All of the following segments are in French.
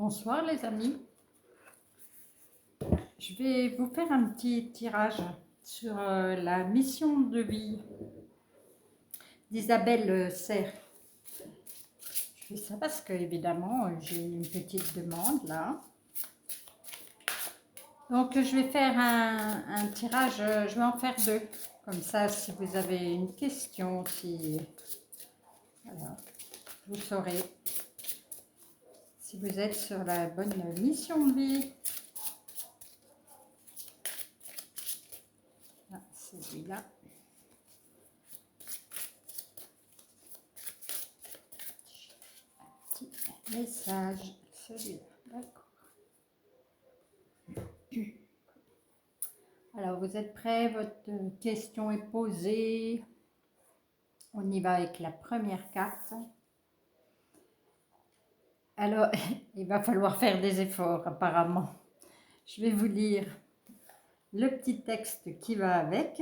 Bonsoir les amis, je vais vous faire un petit tirage sur la mission de vie d'Isabelle Serre. Je fais ça parce que évidemment j'ai une petite demande là. Donc je vais faire un tirage, je vais en faire deux. Comme ça si vous avez une question, voilà, vous saurez si vous êtes sur la bonne mission de vie. Ah, celui-là. Message, celui-là, d'accord. Alors, vous êtes prêts? Votre question est posée. On y va avec la première carte. Alors, il va falloir faire des efforts apparemment. Je vais vous lire le petit texte qui va avec.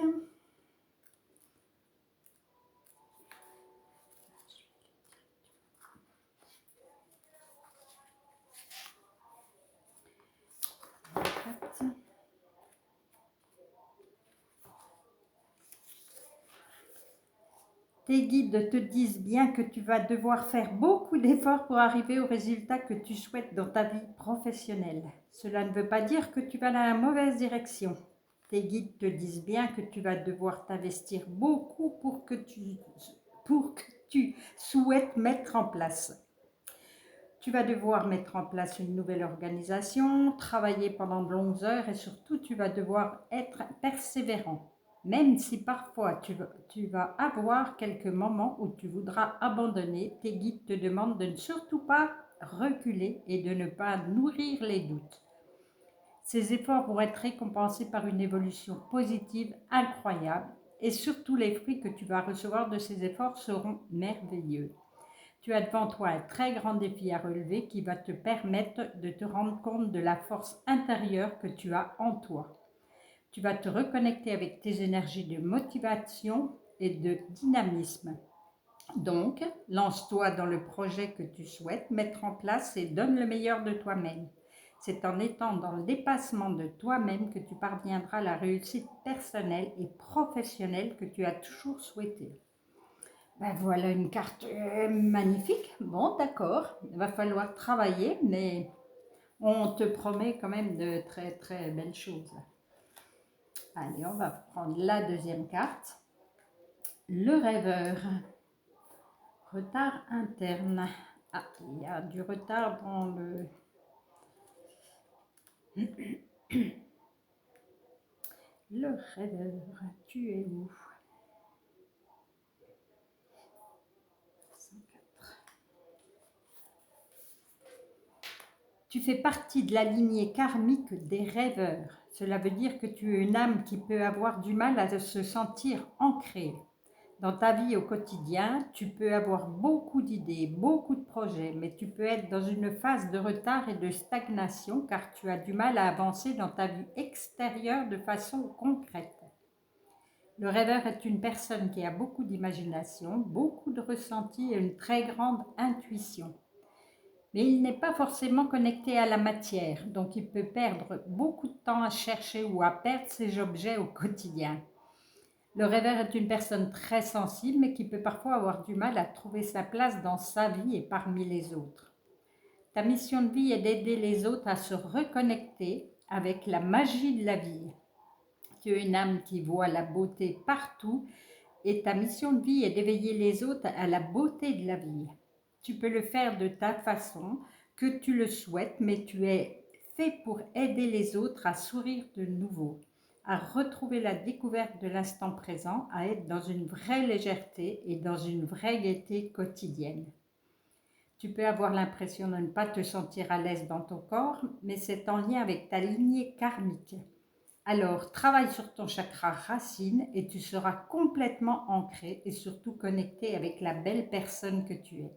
Tes guides te disent bien que tu vas devoir faire beaucoup d'efforts pour arriver au résultat que tu souhaites dans ta vie professionnelle. Cela ne veut pas dire que tu vas dans la mauvaise direction. Tes guides te disent bien que tu vas devoir t'investir beaucoup pour que tu souhaites mettre en place. Tu vas devoir mettre en place une nouvelle organisation, travailler pendant de longues heures et surtout tu vas devoir être persévérant. Même si parfois tu vas avoir quelques moments où tu voudras abandonner, tes guides te demandent de ne surtout pas reculer et de ne pas nourrir les doutes. Ces efforts vont être récompensés par une évolution positive incroyable et surtout les fruits que tu vas recevoir de ces efforts seront merveilleux. Tu as devant toi un très grand défi à relever qui va te permettre de te rendre compte de la force intérieure que tu as en toi. Tu vas te reconnecter avec tes énergies de motivation et de dynamisme. Donc, lance-toi dans le projet que tu souhaites mettre en place et donne le meilleur de toi-même. C'est en étant dans le dépassement de toi-même que tu parviendras à la réussite personnelle et professionnelle que tu as toujours souhaité. Ben voilà une carte magnifique. Bon, d'accord, il va falloir travailler, mais on te promet quand même de très très belles choses. Allez, on va prendre la deuxième carte. Le rêveur. Retard interne. Ah, il y a du retard dans le... Le rêveur, tu es où? 104. Tu fais partie de la lignée karmique des rêveurs. Cela veut dire que tu es une âme qui peut avoir du mal à se sentir ancrée. Dans ta vie au quotidien, tu peux avoir beaucoup d'idées, beaucoup de projets, mais tu peux être dans une phase de retard et de stagnation car tu as du mal à avancer dans ta vie extérieure de façon concrète. Le rêveur est une personne qui a beaucoup d'imagination, beaucoup de ressenti et une très grande intuition. Mais il n'est pas forcément connecté à la matière, donc il peut perdre beaucoup de temps à chercher ou à perdre ses objets au quotidien. Le rêveur est une personne très sensible, mais qui peut parfois avoir du mal à trouver sa place dans sa vie et parmi les autres. Ta mission de vie est d'aider les autres à se reconnecter avec la magie de la vie. Tu es une âme qui voit la beauté partout et ta mission de vie est d'éveiller les autres à la beauté de la vie. Tu peux le faire de ta façon, que tu le souhaites, mais tu es fait pour aider les autres à sourire de nouveau, à retrouver la découverte de l'instant présent, à être dans une vraie légèreté et dans une vraie gaieté quotidienne. Tu peux avoir l'impression de ne pas te sentir à l'aise dans ton corps, mais c'est en lien avec ta lignée karmique. Alors, travaille sur ton chakra racine et tu seras complètement ancré et surtout connecté avec la belle personne que tu es.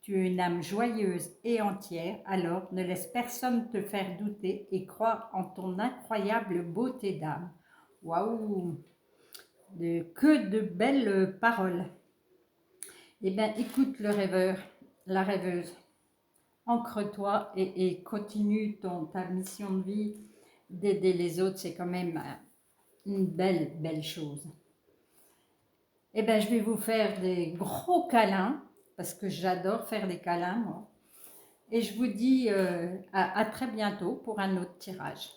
Tu es une âme joyeuse et entière, alors ne laisse personne te faire douter et crois en ton incroyable beauté d'âme. Waouh! Que de belles paroles. Eh bien, écoute le rêveur, la rêveuse. ancre-toi et continue ta mission de vie d'aider les autres. C'est quand même une belle chose. Eh bien, je vais vous faire des gros câlins, parce que j'adore faire des câlins, moi. Et je vous dis à très bientôt pour un autre tirage.